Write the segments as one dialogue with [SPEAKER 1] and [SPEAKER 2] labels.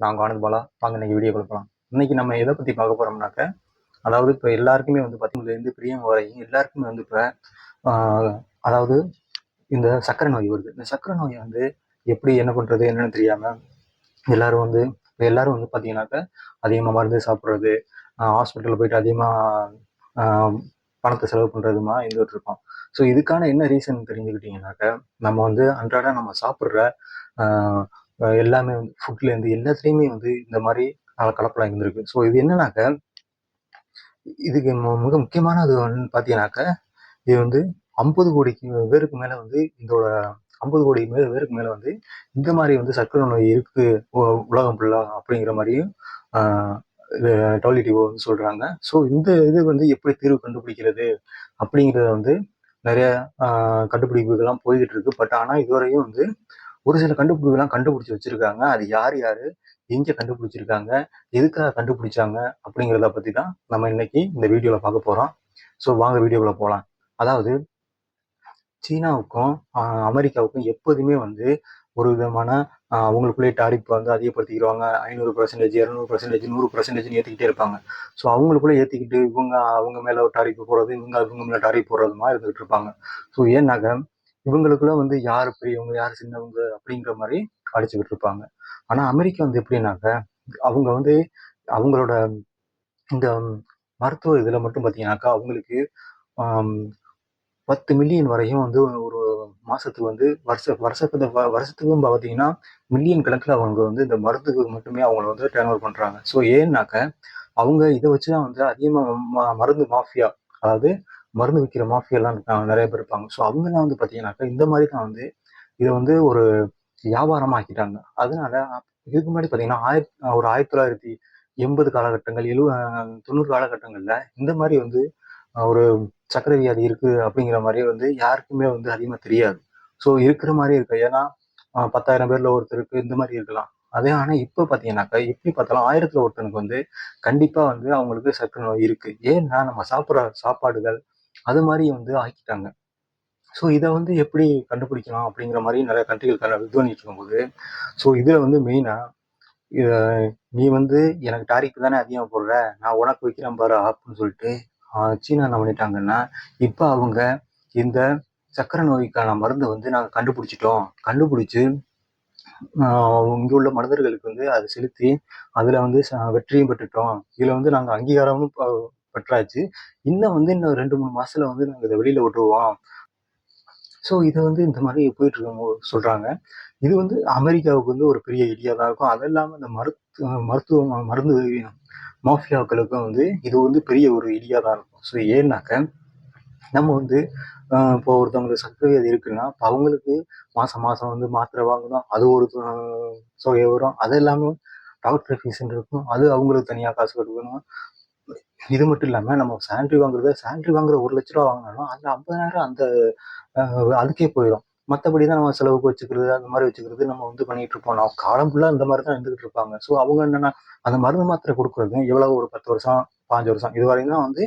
[SPEAKER 1] நான் உங்க ஆனந்த் பாலா. வாங்க இன்னைக்கு வீடியோ கொடுக்கலாம். இன்னைக்கு நம்ம எதை பற்றி பார்க்க போகிறோம்னாக்க, அதாவது இப்போ எல்லாருக்குமே வந்து பார்த்தீங்கன்னா பிரியம் வரையும் எல்லாருக்குமே வந்து இப்போ அதாவது இந்த சர்க்கரை நோய் வருது. இந்த சர்க்கரை நோயை வந்து எப்படி என்ன பண்ணுறது என்னன்னு தெரியாமல் எல்லாரும் வந்து பார்த்தீங்கன்னாக்க அதிகமாக மருந்து சாப்பிட்றது, ஹாஸ்பிட்டலில் போயிட்டு அதிகமாக பணத்தை செலவு பண்ணுறதுமா இருந்துகிட்டு இருக்கோம். ஸோ இதுக்கான என்ன ரீசன் தெரிஞ்சுக்கிட்டிங்கனாக்க, நம்ம வந்து அன்றாட நம்ம சாப்பிட்ற எல்லாமே வந்து ஃபுட்லேருந்து எல்லாத்துலேயுமே வந்து இந்த மாதிரி கலப்படம் இருந்திருக்கு. ஸோ இது என்னன்னாக்க, இதுக்கு மிக முக்கியமானது வந்து பார்த்தீங்கன்னாக்க, இது வந்து 50 கோடி பேருக்கு மேலே வந்து இதோட 50 கோடி பேருக்கு மேலே வந்து இந்த மாதிரி வந்து சர்க்கரை நோய் இருக்கு உலகம் ஃபுல்லாக அப்படிங்கிற மாதிரியும் WHO வந்து சொல்கிறாங்க. ஸோ இந்த இது வந்து எப்படி தீர்வு கண்டுபிடிக்கிறது அப்படிங்கிறத வந்து நிறைய கண்டுபிடிப்புகள்லாம் போய்கிட்டு இருக்கு. பட் ஆனால் இதுவரையும் வந்து ஒரு சில கண்டுபிடிப்புலாம் கண்டுபிடிச்சி வச்சிருக்காங்க. அது யார் யார் எங்கே கண்டுபிடிச்சிருக்காங்க, எதுக்காக கண்டுபிடிச்சாங்க அப்படிங்கிறத பற்றி தான் நம்ம இன்னைக்கு இந்த வீடியோவில் பார்க்க போகிறோம். ஸோ வாங்க வீடியோக்குள்ள போகலாம். அதாவது சீனாவுக்கும் அமெரிக்காவுக்கும் எப்போதுமே வந்து ஒரு விதமான அவங்களுக்குள்ளே டாரிஃப் வந்து அதிகப்படுத்திக்கிறாங்க. 500%, 200%, 100% ஏற்றிக்கிட்டே இருப்பாங்க. ஸோ அவங்களுக்குள்ளே ஏற்றிக்கிட்டு அவங்க மேலே டாரிஃப் போடுறது, அவங்க மேலே டாரிஃப் போடுறது மாதிரி இருந்துகிட்டு இருப்பாங்க. ஸோ ஏன்னாக்க இவங்களுக்குள்ள வந்து யார் பெரியவங்க யார் சின்னவங்க அப்படிங்கிற மாதிரி அடிச்சுக்கிட்டு இருப்பாங்க. ஆனால் அமெரிக்கா வந்து எப்படின்னாக்க, அவங்க வந்து அவங்களோட இந்த மருத்துவ இதில் மட்டும் பார்த்தீங்கன்னாக்கா அவங்களுக்கு 10 மில்லியன் வரையும் வந்து ஒரு மாசத்துக்கு வந்து வருஷத்துக்கும் பார்த்தீங்கன்னா மில்லியன் கணக்கில் அவங்க வந்து இந்த மருந்துக்கு மட்டுமே அவங்கள வந்து டேர்ன் ஓவர் பண்ணுறாங்க. ஸோ ஏன்னாக்க அவங்க இதை வச்சு தான் வந்து அதிகமாக மருந்து மாஃபியா, அதாவது மருந்து விற்கிற மாஃபியாலாம் நிறைய பேர் இருப்பாங்க. ஸோ அவங்கெல்லாம் வந்து பார்த்தீங்கன்னாக்கா இந்த மாதிரி தான் வந்து இதை வந்து ஒரு வியாபாரமாக ஆக்கிட்டாங்க. அதனால இதுக்கு முன்னாடி பார்த்தீங்கன்னா ஒரு 1980 காலகட்டங்கள் 90 காலகட்டங்களில் இந்த மாதிரி வந்து ஒரு சர்க்கரை வியாதி இருக்கு அப்படிங்கிற மாதிரி வந்து யாருக்குமே வந்து அதிகமாக தெரியாது. ஸோ இருக்கிற மாதிரி இருக்கு. ஏன்னா 10,000 பேர்ல ஒருத்தருக்கு இந்த மாதிரி இருக்கலாம். அதே ஆனால் இப்போ பார்த்தீங்கன்னாக்கா எப்படி பார்த்தாலும் 1000ல் ஒருத்தனுக்கு வந்து கண்டிப்பாக வந்து அவங்களுக்கு சர்க்கரை நோய் இருக்கு. ஏன்னா நம்ம சாப்பிட்ற சாப்பாடுகள் அது மாதிரி வந்து ஆக்கிட்டாங்க. ஸோ இதை வந்து எப்படி கண்டுபிடிக்கலாம் அப்படிங்கிற மாதிரி நிறைய கண்ட்ரிகள் இது பண்ணிட்டு இருக்கும்போது, ஸோ இதில் வந்து மெயினாக நீ வந்து எனக்கு டாரிஃப் தானே அதிகமாக போடுற, நான் உனக்கு வைக்கிறேன் பாரு அப்படின்னு சொல்லிட்டு சீனா என்ன பண்ணிட்டாங்கன்னா, இப்போ அவங்க இந்த சர்க்கரை நோய்க்கான மருந்தை வந்து நாங்கள் கண்டுபிடிச்சு இங்கே உள்ள மனிதர்களுக்கு வந்து அதை செலுத்தி அதில் வந்து வெற்றியும் பெற்றுட்டோம். இதில் வந்து நாங்கள் அங்கீகாரமும் பெற்றாச்சு. இன்னும் 2-3 மாசத்துல வந்து நாங்கள் இதை வெளியில விட்டுருவோம். ஸோ இதை வந்து இந்த மாதிரி போயிட்டு இருக்கவங்க சொல்றாங்க. இது வந்து அமெரிக்காவுக்கு வந்து ஒரு பெரிய ஐடியா தான் இருக்கும். அது இல்லாமல் இந்த மருந்து மாஃபியாக்களுக்கும் வந்து இது வந்து பெரிய ஒரு ஐடியா தான் இருக்கும். ஸோ ஏன்னாக்க நம்ம வந்து இப்போ ஒருத்தவங்களுக்கு சர்க்கரை வியாதி இருக்குன்னா இப்போ அவங்களுக்கு மாசம் வந்து மாத்திரை வாங்கணும். அது ஒரு தொகை வரும். அது இல்லாமல் டாக்டர் ஃபீஸ்ன்னு இருக்கும். அது அவங்களுக்கு தனியாக காசு கொடுக்கணும். இது மட்டும் இல்லாமல் நம்ம சேலரி வாங்குற 1 லட்ச ரூபா வாங்கினாலும் அதில் 50,000 அந்த அதுக்கே போயிடும். மற்றபடி தான் நம்ம செலவுக்கு வச்சுக்கிறது அந்த மாதிரி வச்சுக்கிறது நம்ம வந்து பண்ணிட்டு இருப்போம். நான் காலம் ஃபுல்லாக இந்த மாதிரி தான் இருந்துகிட்டு இருப்பாங்க. ஸோ அவங்க என்னன்னா அந்த மருந்து மாத்திரை கொடுக்குறது எவ்வளவு ஒரு 10 வருஷம் 5 வருஷம் இது வரையும் தான் வந்து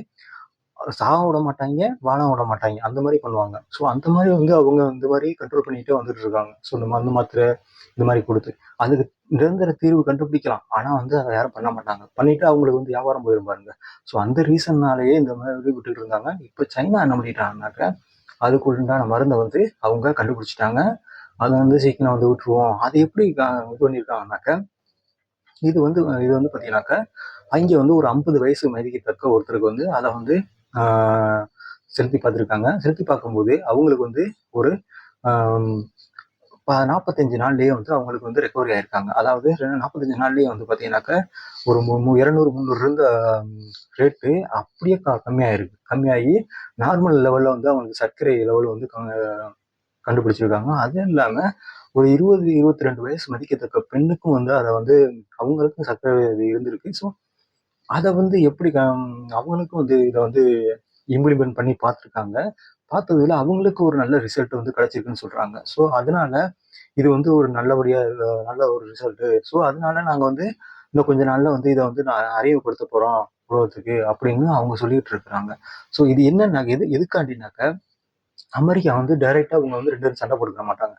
[SPEAKER 1] சாக விட மாட்டாங்க, வாழ விட மாட்டாங்க. அந்த மாதிரி பண்ணுவாங்க. ஸோ அந்த மாதிரி வந்து அவங்க இந்த மாதிரி கண்ட்ரோல் பண்ணிட்டே வந்துட்டு இருக்காங்க. ஸோ இந்த மருந்து மாத்திரை இந்த மாதிரி கொடுத்து அதுக்கு நிரந்தர தீர்வு கண்டுபிடிக்கலாம். ஆனால் வந்து அதை யாரும் பண்ண மாட்டாங்க. பண்ணிட்டு அவங்களுக்கு வந்து வியாபாரம் போயிடும் பாருங்க. ஸோ அந்த ரீசன்னாலேயே இந்த மாதிரி விட்டுட்டு இருந்தாங்க. இப்போ சைனா என்ன பண்ணிட்டாங்கன்னாக்க அதுக்கு உண்டான மருந்தை வந்து அவங்க கண்டுபிடிச்சிட்டாங்க. அதை வந்து சீக்கிரம் வந்து விட்டுருவோம். அது எப்படி இது பண்ணியிருக்காங்கனாக்க, இது வந்து பார்த்தீங்கன்னாக்க அங்கே வந்து ஒரு 50 வயசு மதிக்கத்தக்க ஒருத்தருக்கு வந்து அதை வந்து செலுத்தி பார்த்துருக்காங்க. செலுத்தி பார்க்கும்போது அவங்களுக்கு வந்து ஒரு 45 நாள்லயே வந்து அவங்களுக்கு வந்து ரெக்கவரி ஆயிருக்காங்க. அதாவது 45 நாள்லயே வந்து பார்த்தீங்கன்னாக்க ஒரு 200, 300 இருந்த ரேட்டு அப்படியே கம்மியாயிருக்கு. கம்மியாகி நார்மல் லெவல்ல வந்து அவங்களுக்கு சர்க்கரை லெவல் வந்து கண்டுபிடிச்சிருக்காங்க. அதுவும் இல்லாம ஒரு 20, 22 வயசு மதிக்கத்தக்க பெண்ணுக்கும் வந்து அதை வந்து அவங்களுக்கும் சர்க்கரை இருந்திருக்கு. ஸோ அதை வந்து எப்படி அவங்களுக்கும் வந்து இதை வந்து இம்ப்ளிமெண்ட் பண்ணி பார்த்துருக்காங்க. பார்த்ததுல அவங்களுக்கு ஒரு நல்ல ரிசல்ட் வந்து கிடைச்சிருக்குன்னு சொல்றாங்க. ஸோ அதனால இது வந்து ஒரு நல்ல ஒரு ரிசல்ட்டு. ஸோ அதனால நாங்கள் வந்து இன்னும் கொஞ்ச நாள்ல வந்து இதை வந்து நான் அறிமுகப்படுத்த போறோம் உலகத்துக்கு அப்படின்னு அவங்க சொல்லிட்டு இருக்கிறாங்க. ஸோ இது என்னன்னா எதுக்காண்டினாக்க அமெரிக்கா வந்து டைரக்டா அவங்க வந்து 2 பேரும் சண்டை போட்டுக்க மாட்டாங்க.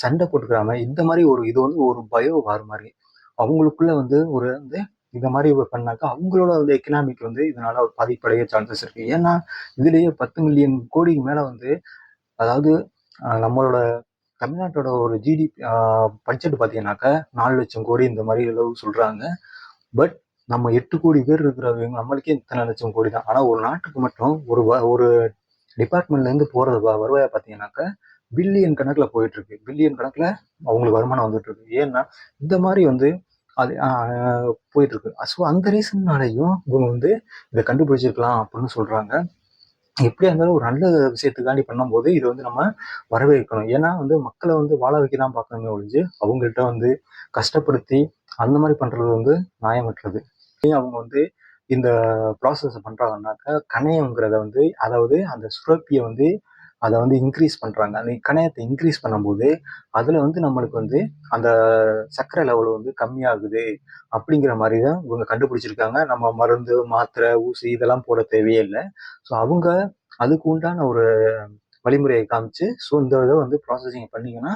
[SPEAKER 1] சண்டை போட்டுக்கிறாம இந்த மாதிரி இது வந்து ஒரு பயோ வார் மாதிரி அவங்களுக்குள்ள வந்து ஒரு வந்து இந்த மாதிரி பண்ணாக்கா அவங்களோட வந்து எக்கனாமிக் வந்து இதனால பாதிப்படைய சான்சஸ் இருக்கு. ஏன்னா இதுலயே 10 மில்லியன் கோடிக்கு மேல வந்து, அதாவது நம்மளோட தமிழ்நாட்டோட ஒரு ஜிடிபி பட்ஜெட் பார்த்தீங்கன்னாக்கா 4 லட்சம் கோடி இந்த மாதிரி அளவு சொல்றாங்க. பட் நம்ம 8 கோடி பேர் இருக்கிறவங்க நம்மளுக்கே இத்தனை லட்சம் கோடி தான். ஆனா ஒரு நாட்டுக்கு மட்டும் ஒரு டிபார்ட்மெண்ட்ல இருந்து போறது வருவாயை பார்த்தீங்கன்னாக்கா பில்லியன் கணக்குல போயிட்டு இருக்கு. பில்லியன் கணக்குல அவங்களுக்கு வருமானம் வந்துட்டு இருக்கு. ஏன்னா இந்த மாதிரி வந்து அது போயிட்டு இருக்கு. ஸோ அந்த ரீசன்னாலையும் இவங்க வந்து இதை கண்டுபிடிச்சிருக்கலாம் அப்படின்னு சொல்றாங்க. எப்படியா இருந்தாலும் ஒரு நல்ல விஷயத்துக்காண்டி பண்ணும்போது இது வந்து நம்ம வரவேற்கணும். ஏன்னா வந்து மக்களை வந்து வாழ வைக்க தான் பார்க்கணுமே ஒழிஞ்சு அவங்கள்ட்ட வந்து கஷ்டப்படுத்தி அந்த மாதிரி பண்றது வந்து நியாயமற்றது. அவங்க வந்து இந்த ப்ராசஸ் பண்றாங்கன்னாக்கா கணையங்கிறத வந்து, அதாவது அந்த சுரப்பியை வந்து அதை வந்து இன்க்ரீஸ் பண்றாங்க. அந்த கணையத்தை இன்க்ரீஸ் பண்ணும்போது அதுல வந்து நம்மளுக்கு வந்து அந்த சர்க்கரை லெவல் வந்து கம்மியாகுது அப்படிங்கிற மாதிரி தான் இவங்க கண்டுபிடிச்சிருக்காங்க. நம்ம மருந்து மாத்திரை ஊசி இதெல்லாம் போட தேவையே இல்லை. ஸோ அவங்க அதுக்கு உண்டான ஒரு வழிமுறையை காமிச்சு, ஸோ இந்த இதை வந்து ப்ராசஸிங் பண்ணீங்கன்னா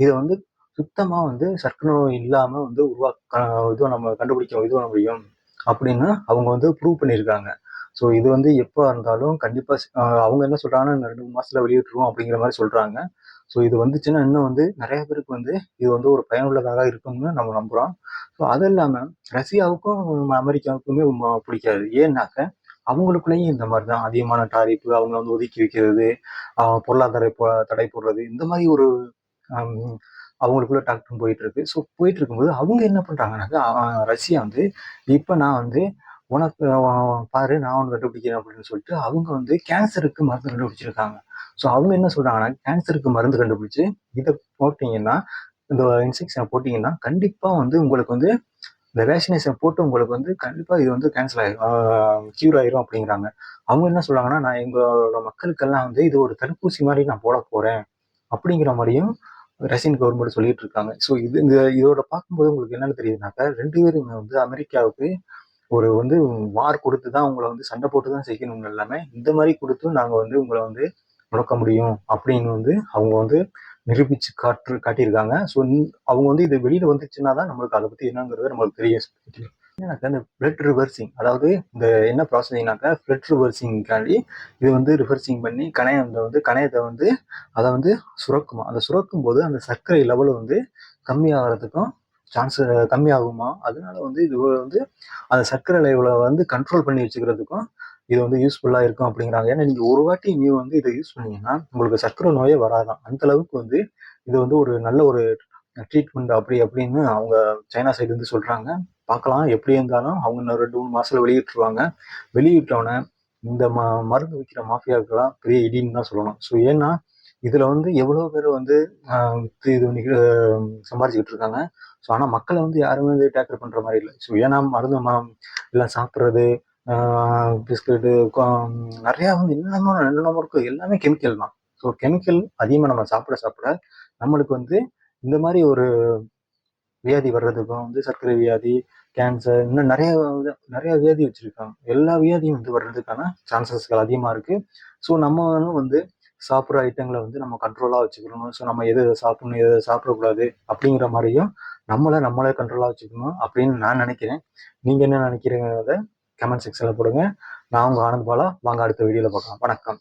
[SPEAKER 1] இதை வந்து சுத்தமா வந்து சர்க்கரை நோய் இல்லாம வந்து இதுவும் நம்ம கண்டுபிடிக்க இதுவும் முடியும் அப்படின்னு அவங்க வந்து ப்ரூவ் பண்ணியிருக்காங்க. ஸோ இது வந்து எப்போ இருந்தாலும் கண்டிப்பா அவங்க என்ன சொல்றாங்கன்னா, இந்த 2 3 மாசத்துல வெளியிட்டுருவோம் அப்படிங்கிற மாதிரி சொல்றாங்க. ஸோ இது வந்துச்சுன்னா இன்னும் வந்து நிறைய பேருக்கு வந்து இது வந்து ஒரு பயனுள்ளதாக இருக்கும்னு நம்ம நம்புறோம். ஸோ அது இல்லாம ரஷ்யாவுக்கும் அமெரிக்காவுக்குமே பிடிக்காது. ஏன்னாக்க அவங்களுக்குள்ளேயும் இந்த மாதிரி தான் அதிகமான டாரிஃப், அவங்க வந்து ஒதுக்கி வைக்கிறது, பொருளாதார தடை போடுறது, இந்த மாதிரி ஒரு அவங்களுக்குள்ள டாக்டர் போயிட்டு இருக்கு. ஸோ போயிட்டு இருக்கும்போது அவங்க என்ன பண்றாங்கன்னாக்கா ரஷ்யா வந்து இப்ப நான் வந்து உனக்கு பாரு நான் ஒன்று கண்டுபிடிக்கிறேன் அப்படின்னு சொல்லிட்டு அவங்க வந்து கேன்சருக்கு மருந்து கண்டுபிடிச்சிருக்காங்க. ஸோ அவங்க என்ன சொல்றாங்கன்னா, கேன்சருக்கு மருந்து கண்டுபிடிச்சு இதை போட்டீங்கன்னா, இந்த இன்செக்ஷனை போட்டீங்கன்னா கண்டிப்பா வந்து உங்களுக்கு வந்து இந்த வேக்சினேஷன் போட்டு உங்களுக்கு வந்து கண்டிப்பா இது வந்து கேன்சல் ஆயிரும், கியூர் ஆயிரும் அப்படிங்கிறாங்க. அவங்க என்ன சொல்றாங்கன்னா, நான் எங்களோட மக்களுக்கெல்லாம் வந்து இது ஒரு தடுப்பூசி மாதிரி நான் போட போறேன் அப்படிங்கிற மாதிரியும் ரஷ்யன் கவர்மெண்ட் சொல்லிட்டு இருக்காங்க. ஸோ இதோட பார்க்கும்போது உங்களுக்கு என்னன்னு தெரியுதுனாக்கா 2 பேருமே வந்து அமெரிக்காவுக்கு ஒரு வந்து வார் கொடுத்து தான் உங்களை வந்து சண்டை போட்டு தான் செய்யணும் எல்லாமே இந்த மாதிரி கொடுத்தும் நாங்கள் வந்து உங்களை வந்து முடக்க முடியும் அப்படின்னு வந்து அவங்க வந்து நிரூபிச்சு காட்டியிருக்காங்க. ஸோ அவங்க வந்து இது வெளியில வந்துச்சுன்னா தான் நம்மளுக்கு அதை பத்தி என்னங்கிறது நம்மளுக்கு தெரியும். எனக்கு அந்த பிளட் ரிவர்சிங், அதாவது இந்த என்ன ப்ராசஸிங்னாக்கா பிளட் ரிவர்சிங்காண்டி இது வந்து ரிவர்சிங் பண்ணி கணையத்தை வந்து அதை வந்து சுரக்குமா. அந்த சுரக்கும் போது அந்த சர்க்கரை லெவல் வந்து கம்மியாகிறதுக்கும் சான்ஸ் கம்மியாகுமா. அதனால வந்து இது வந்து அந்த சர்க்கரை லெவலை வந்து கண்ட்ரோல் பண்ணி வச்சுக்கிறதுக்கும் இது வந்து யூஸ்ஃபுல்லா இருக்கும் அப்படிங்கிறாங்க. ஏன்னா நீங்க ஒரு வாட்டி வந்து இதை யூஸ் பண்ணீங்கன்னா உங்களுக்கு சர்க்கரை நோயே வராதான். அந்த அளவுக்கு வந்து இது வந்து ஒரு நல்ல ஒரு ட்ரீட்மெண்ட் அப்படின்னு அவங்க சைனா சைடு இருந்து சொல்றாங்க. பார்க்கலாம் எப்படி இருந்தாலும் அவங்க இன்னும் 2 3 மாசத்துல வெளியிட்டுருவாங்க. வெளியிட்டோன்னே இந்த மருந்து விற்கிற மாஃபியாவுக்கெல்லாம் பெரிய இடின்னு தான் சொல்லணும். ஸோ ஏன்னா இதுல வந்து எவ்வளவு பேர் வந்து வித்து இது சம்பாதிச்சுக்கிட்டு இருக்காங்க. ஸோ ஆனா மக்களை வந்து யாருமே வந்து டேக்கர் பண்ற மாதிரி இல்லை. ஸோ ஏன்னா மருந்து எல்லாம் சாப்பிட்றது, பிஸ்கட்டு, நிறைய வந்து என்னென்னமோ இருக்கும், எல்லாமே கெமிக்கல் தான். ஸோ கெமிக்கல் அதிகமாக நம்ம சாப்பிட நம்மளுக்கு வந்து இந்த மாதிரி ஒரு வியாதி வர்றதுக்கும் வந்து சர்க்கரை வியாதி, கேன்சர், இன்னும் நிறைய வியாதி வச்சிருக்காங்க. எல்லா வியாதியும் வந்து வர்றதுக்கான சான்சஸ்கள் அதிகமா இருக்கு. ஸோ நம்ம வந்து சாப்பிட்ற ஐட்டங்களை வந்து நம்ம கண்ட்ரோலா வச்சுக்கணும். ஸோ நம்ம எது சாப்பிடணும், எதை சாப்பிடக்கூடாது அப்படிங்கிற மாதிரியும் நம்மளே கண்ட்ரோலா வச்சுக்கணும் அப்படின்னு நான் நினைக்கிறேன். நீங்க என்ன நினைக்கிறீங்கிறத கமெண்ட் செக்ஷன்ல போடுங்க. நான் உங்க ஆனந்த் பாலா. வாங்க அடுத்த வீடியோல பார்க்கலாம். வணக்கம்.